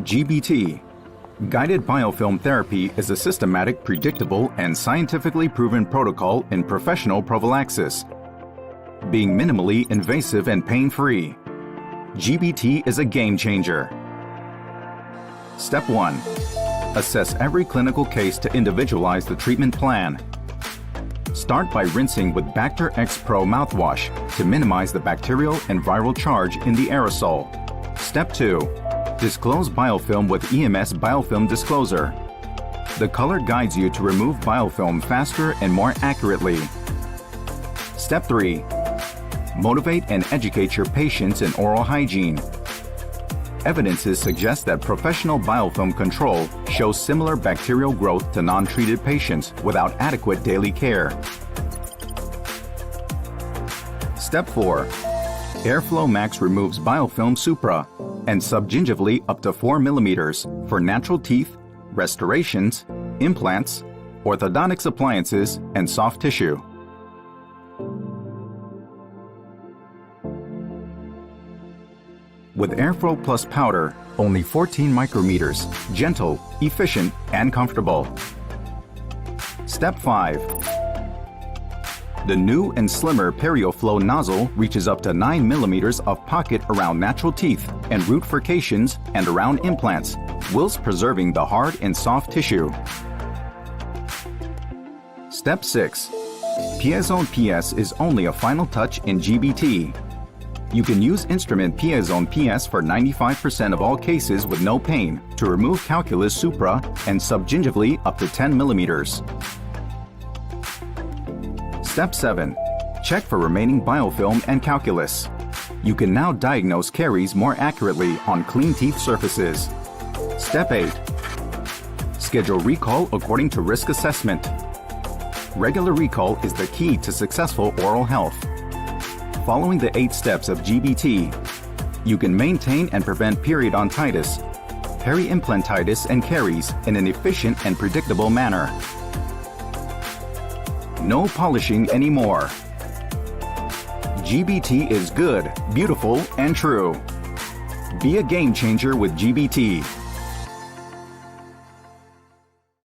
GBT. Guided biofilm therapy is a systematic, predictable, and scientifically proven protocol in professional prophylaxis, being minimally invasive and pain-free. GBT is a game changer. Step 1. Assess every clinical case to individualize the treatment plan. Start by rinsing with Bacter X Pro mouthwash to minimize the bacterial and viral charge in the aerosol. Step 2. Disclose biofilm with EMS Biofilm Discloser. The color guides you to remove biofilm faster and more accurately. Step 3. Motivate and educate your patients in oral hygiene. Evidences suggest that professional biofilm control shows similar bacterial growth to non-treated patients without adequate daily care. Step 4. Airflow Max removes biofilm supra and subgingivally up to 4 mm for natural teeth, restorations, implants, orthodontics appliances, and soft tissue. With Airflow Plus powder, only 14 micrometers, gentle, efficient, and comfortable. Step 5. The new and slimmer PerioFlow nozzle reaches up to 9 mm of pocket around natural teeth and root furcations and around implants, whilst preserving the hard and soft tissue. Step 6. Piezone PS is only a final touch in GBT. You can use instrument Piezone PS for 95% of all cases with no pain to remove calculus supra and subgingivally up to 10 mm. Step 7. Check for remaining biofilm and calculus. You can now diagnose caries more accurately on clean teeth surfaces. Step 8. Schedule recall according to risk assessment. Regular recall is the key to successful oral health. Following the 8 steps of GBT, you can maintain and prevent periodontitis, peri-implantitis, and caries in an efficient and predictable manner. No polishing anymore. GBT is good, beautiful, and true. Be a game changer with GBT.